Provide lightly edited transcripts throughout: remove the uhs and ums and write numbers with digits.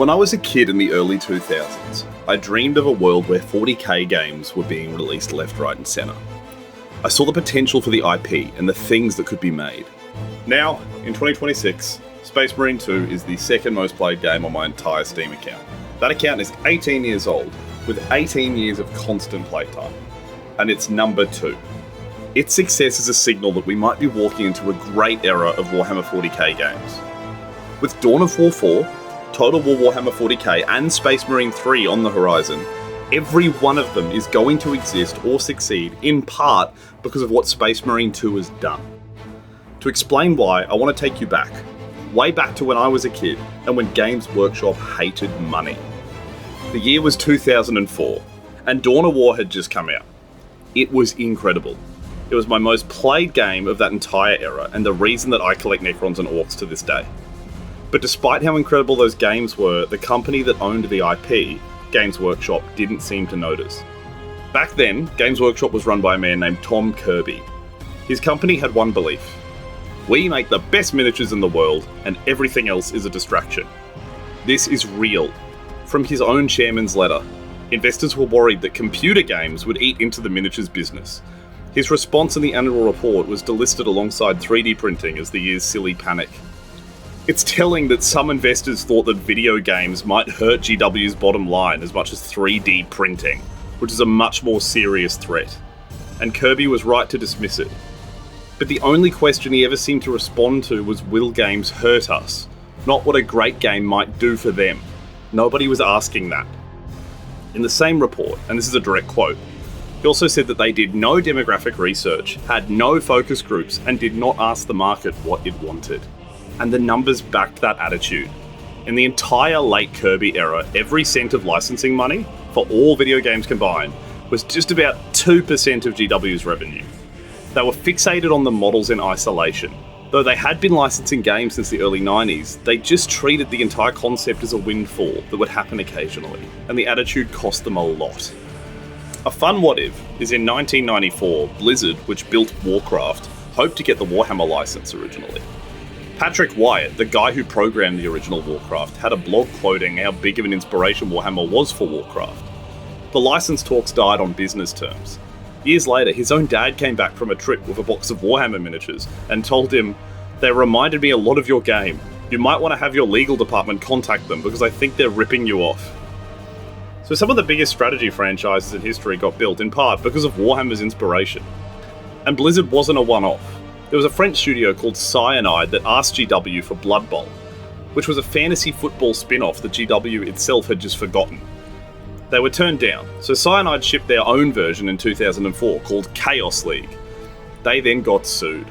When I was a kid in the early 2000s, I dreamed of a world where 40k games were being released left, right and centre. I saw the potential for the IP and the things that could be made. Now, in 2026, Space Marine 2 is the second most played game on my entire Steam account. That account is 18 years old, with 18 years of constant playtime, and it's number 2. Its success is a signal that we might be walking into a great era of Warhammer 40k games. With Dawn of War 4, Total War Warhammer 40k and Space Marine 3 on the horizon, every one of them is going to exist or succeed in part because of what Space Marine 2 has done. To explain why, I want to take you back, way back to when I was a kid and when Games Workshop hated money. The year was 2004, and Dawn of War had just come out. It was incredible. It was my most played game of that entire era, and the reason that I collect Necrons and Orcs to this day. But despite how incredible those games were, the company that owned the IP, Games Workshop, didn't seem to notice. Back then, Games Workshop was run by a man named Tom Kirby. His company had one belief: we make the best miniatures in the world, and everything else is a distraction. This is real. From his own chairman's letter, investors were worried that computer games would eat into the miniatures business. His response in the annual report was delisted alongside 3D printing as the year's silly panic. It's telling that some investors thought that video games might hurt GW's bottom line as much as 3D printing, which is a much more serious threat. And Kirby was right to dismiss it. But the only question he ever seemed to respond to was, will games hurt us? Not what a great game might do for them. Nobody was asking that. In the same report, and this is a direct quote, he also said that they did no demographic research, had no focus groups, and did not ask the market what it wanted. And the numbers backed that attitude. In the entire late Kirby era, every cent of licensing money, for all video games combined, was just about 2% of GW's revenue. They were fixated on the models in isolation. Though they had been licensing games since the early 90s, they just treated the entire concept as a windfall that would happen occasionally, and the attitude cost them a lot. A fun what-if is in 1994, Blizzard, which built Warcraft, hoped to get the Warhammer license originally. Patrick Wyatt, the guy who programmed the original Warcraft, had a blog quoting how big of an inspiration Warhammer was for Warcraft. The license talks died on business terms. Years later, his own dad came back from a trip with a box of Warhammer miniatures and told him, "They reminded me a lot of your game. You might want to have your legal department contact them because I think they're ripping you off." So some of the biggest strategy franchises in history got built in part because of Warhammer's inspiration. And Blizzard wasn't a one-off. There was a French studio called Cyanide that asked GW for Blood Bowl, which was a fantasy football spin-off that GW itself had just forgotten. They were turned down, so Cyanide shipped their own version in 2004 called Chaos League. They then got sued.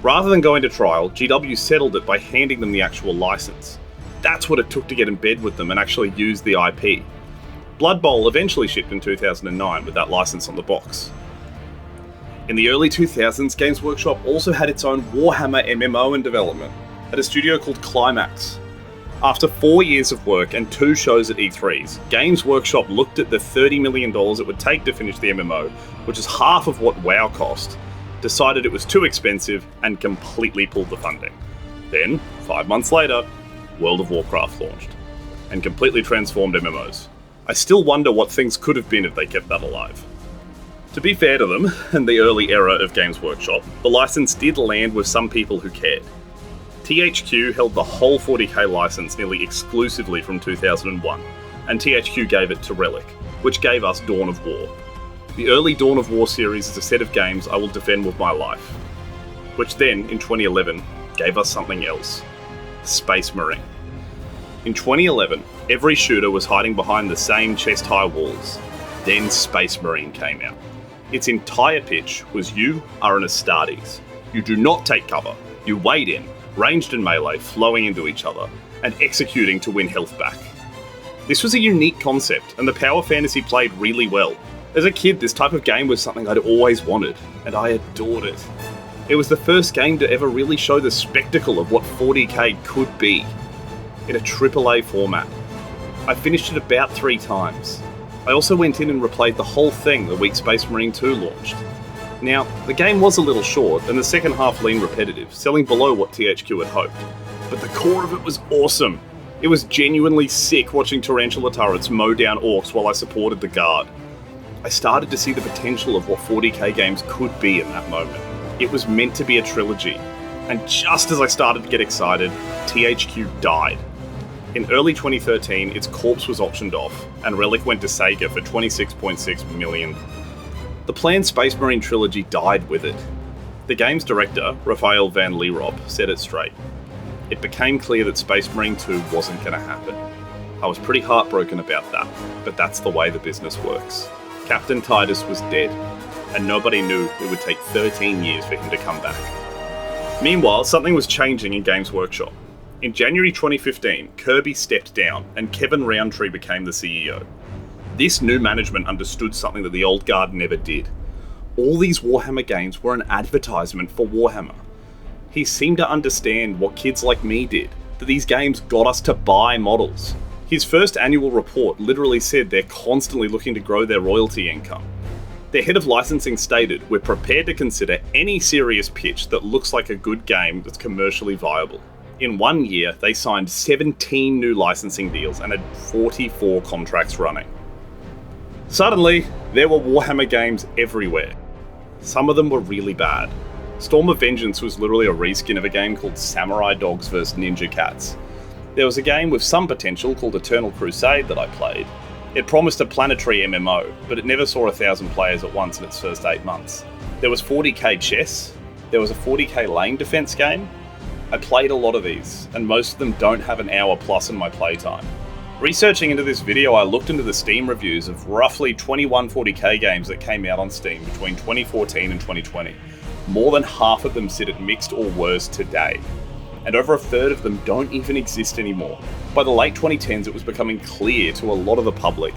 Rather than going to trial, GW settled it by handing them the actual license. That's what it took to get in bed with them and actually use the IP. Blood Bowl eventually shipped in 2009 with that license on the box. In the early 2000s, Games Workshop also had its own Warhammer MMO in development at a studio called Climax. After 4 years of work and 2 shows at E3s, Games Workshop looked at the $30 million it would take to finish the MMO, which is half of what WoW cost, decided it was too expensive, and completely pulled the funding. Then, 5 months later, World of Warcraft launched, and completely transformed MMOs. I still wonder what things could have been if they kept that alive. To be fair to them, in the early era of Games Workshop, the license did land with some people who cared. THQ held the whole 40k license nearly exclusively from 2001, and THQ gave it to Relic, which gave us Dawn of War. The early Dawn of War series is a set of games I will defend with my life, which then, in 2011, gave us something else: Space Marine. In 2011, every shooter was hiding behind the same chest-high walls. Then Space Marine came out. Its entire pitch was you are an Astartes. You do not take cover. You wade in, ranged and melee flowing into each other, and executing to win health back. This was a unique concept, and the power fantasy played really well. As a kid, this type of game was something I'd always wanted, and I adored it. It was the first game to ever really show the spectacle of what 40k could be, in a AAA format. I finished it about 3 times. I also went in and replayed the whole thing the week Space Marine 2 launched. Now, the game was a little short, and the second half leaned repetitive, selling below what THQ had hoped. But the core of it was awesome. It was genuinely sick watching tarantula turrets mow down orcs while I supported the guard. I started to see the potential of what 40k games could be in that moment. It was meant to be a trilogy, and just as I started to get excited, THQ died. In early 2013, its corpse was auctioned off, and Relic went to Sega for $26.6 million. The planned Space Marine trilogy died with it. The game's director, Raphael van Lierop, set it straight. It became clear that Space Marine 2 wasn't going to happen. I was pretty heartbroken about that, but that's the way the business works. Captain Titus was dead, and nobody knew it would take 13 years for him to come back. Meanwhile, something was changing in Games Workshop. In January 2015, Kirby stepped down, and Kevin Roundtree became the CEO. This new management understood something that the old guard never did. All these Warhammer games were an advertisement for Warhammer. He seemed to understand what kids like me did, that these games got us to buy models. His first annual report literally said they're constantly looking to grow their royalty income. Their head of licensing stated, "We're prepared to consider any serious pitch that looks like a good game that's commercially viable." In 1 year, they signed 17 new licensing deals and had 44 contracts running. Suddenly, there were Warhammer games everywhere. Some of them were really bad. Storm of Vengeance was literally a reskin of a game called Samurai Dogs vs Ninja Cats. There was a game with some potential called Eternal Crusade that I played. It promised a planetary MMO, but it never saw 1,000 players at once in its first 8 months. There was 40k chess, there was a 40k lane defense game. I played a lot of these, and most of them don't have an hour plus in my playtime. Researching into this video, I looked into the Steam reviews of roughly 21 40k games that came out on Steam between 2014 and 2020. More than half of them sit at mixed or worse today, and over a third of them don't even exist anymore. By the late 2010s, it was becoming clear to a lot of the public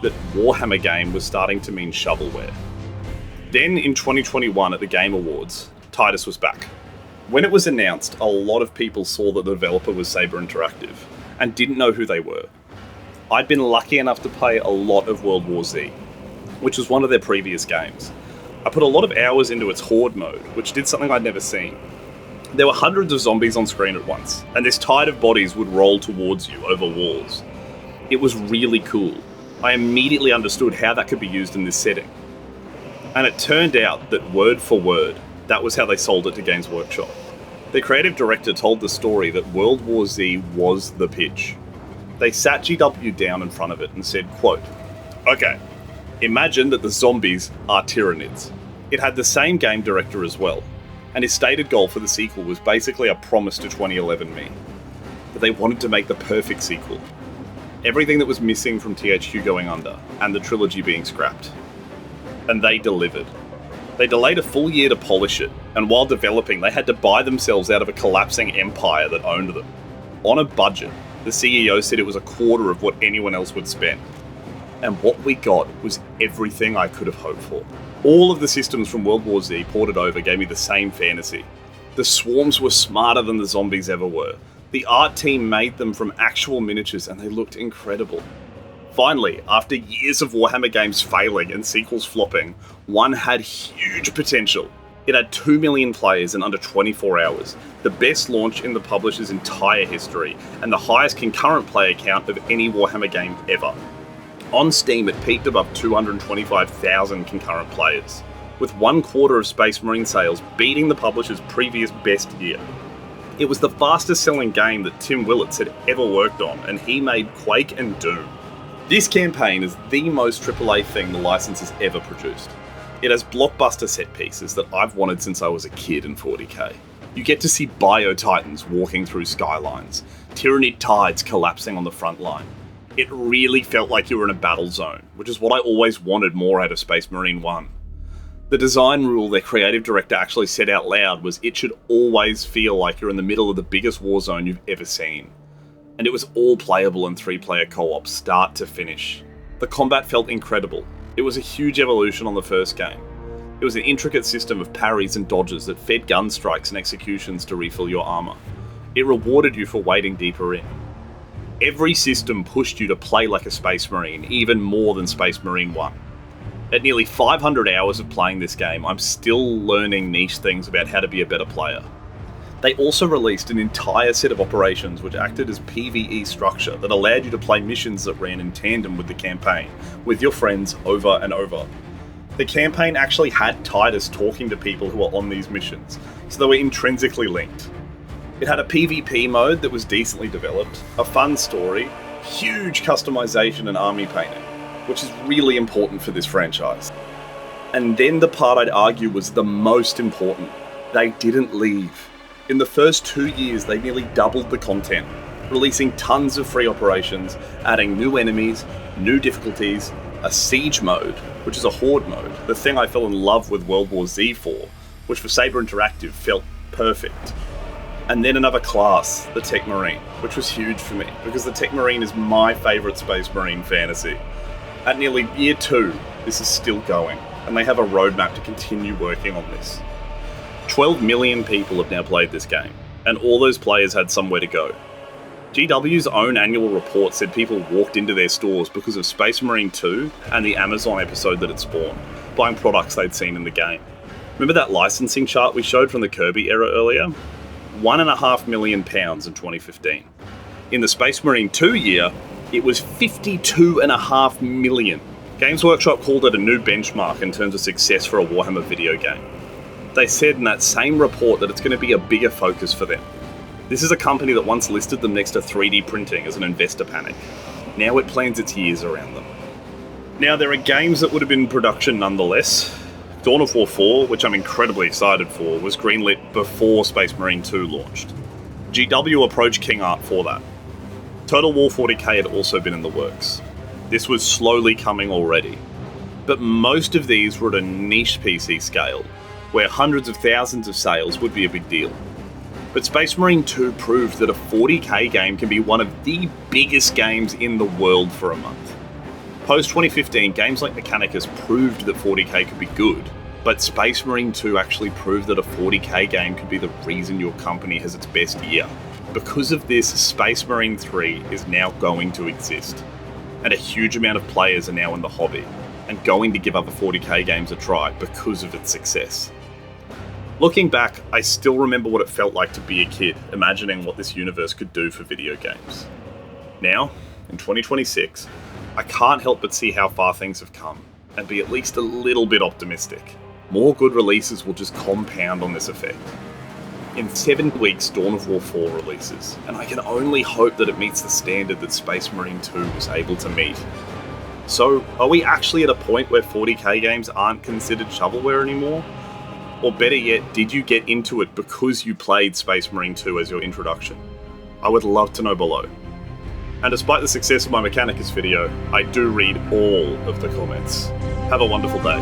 that Warhammer game was starting to mean shovelware. Then in 2021 at the Game Awards, Titus was back. When it was announced, a lot of people saw that the developer was Saber Interactive, and didn't know who they were. I'd been lucky enough to play a lot of World War Z, which was one of their previous games. I put a lot of hours into its Horde mode, which did something I'd never seen. There were hundreds of zombies on screen at once, and this tide of bodies would roll towards you over walls. It was really cool. I immediately understood how that could be used in this setting. And it turned out that word for word, that was how they sold it to Games Workshop. The creative director told the story that World War Z was the pitch. They sat GW down in front of it and said, quote, "Okay, imagine that the zombies are tyranids." It had the same game director as well, and his stated goal for the sequel was basically a promise to 2011 me. But they wanted to make the perfect sequel. Everything that was missing from THQ going under, and the trilogy being scrapped. And they delivered. They delayed a full year to polish it, and while developing, they had to buy themselves out of a collapsing empire that owned them. On a budget, the CEO said it was a quarter of what anyone else would spend. And what we got was everything I could have hoped for. All of the systems from World War Z ported over gave me the same fantasy. The swarms were smarter than the zombies ever were. The art team made them from actual miniatures and they looked incredible. Finally, after years of Warhammer games failing and sequels flopping, one had huge potential. It had 2 million players in under 24 hours, the best launch in the publisher's entire history, and the highest concurrent player count of any Warhammer game ever. On Steam, it peaked above 225,000 concurrent players, with 1/4 of Space Marine sales beating the publisher's previous best year. It was the fastest selling game that Tim Willits had ever worked on, and he made Quake and Doom. This campaign is the most AAA thing the license has ever produced. It has blockbuster set pieces that I've wanted since I was a kid in 40k. You get to see bio-titans walking through skylines, Tyranid tides collapsing on the front line. It really felt like you were in a battle zone, which is what I always wanted more out of Space Marine 1. The design rule their creative director actually said out loud was it should always feel like you're in the middle of the biggest war zone you've ever seen. And it was all playable in 3-player co-op, start to finish. The combat felt incredible. It was a huge evolution on the first game. It was an intricate system of parries and dodges that fed gun strikes and executions to refill your armour. It rewarded you for wading deeper in. Every system pushed you to play like a Space Marine, even more than Space Marine 1. At nearly 500 hours of playing this game, I'm still learning niche things about how to be a better player. They also released an entire set of operations which acted as PvE structure that allowed you to play missions that ran in tandem with the campaign, with your friends over and over. The campaign actually had Titus talking to people who were on these missions, so they were intrinsically linked. It had a PvP mode that was decently developed, a fun story, huge customization and army painting, which is really important for this franchise. And then the part I'd argue was the most important. They didn't leave. In the first 2 years, they nearly doubled the content, releasing tons of free operations, adding new enemies, new difficulties, a siege mode, which is a horde mode, the thing I fell in love with World War Z for, which for Saber Interactive felt perfect. And then another class, the Tech Marine, which was huge for me, because the Tech Marine is my favourite Space Marine fantasy. At nearly year 2, this is still going, and they have a roadmap to continue working on this. 12 million people have now played this game, and all those players had somewhere to go. GW's own annual report said people walked into their stores because of Space Marine 2 and the Amazon episode that it spawned, buying products they'd seen in the game. Remember that licensing chart we showed from the Kirby era earlier? £1.5 million in 2015. In the Space Marine 2 year, it was 52.5 million. Games Workshop called it a new benchmark in terms of success for a Warhammer video game. They said in that same report that it's going to be a bigger focus for them. This is a company that once listed them next to 3D printing as an investor panic. Now it plans its years around them. Now there are games that would have been in production nonetheless. Dawn of War 4, which I'm incredibly excited for, was greenlit before Space Marine 2 launched. GW approached King Art for that. Total War 40k had also been in the works. This was slowly coming already. But most of these were at a niche PC scale, where hundreds of thousands of sales would be a big deal. But Space Marine 2 proved that a 40k game can be one of the biggest games in the world for a month. Post 2015, games like Mechanicus proved that 40k could be good, but Space Marine 2 actually proved that a 40k game could be the reason your company has its best year. Because of this, Space Marine 3 is now going to exist, and a huge amount of players are now in the hobby, and going to give other 40k games a try because of its success. Looking back, I still remember what it felt like to be a kid, imagining what this universe could do for video games. Now, in 2026, I can't help but see how far things have come, and be at least a little bit optimistic. More good releases will just compound on this effect. In 7 weeks, Dawn of War 4 releases, and I can only hope that it meets the standard that Space Marine 2 was able to meet. So, are we actually at a point where 40k games aren't considered shovelware anymore? Or better yet, did you get into it because you played Space Marine 2 as your introduction? I would love to know below. And despite the success of my Mechanicus video, I do read all of the comments. Have a wonderful day.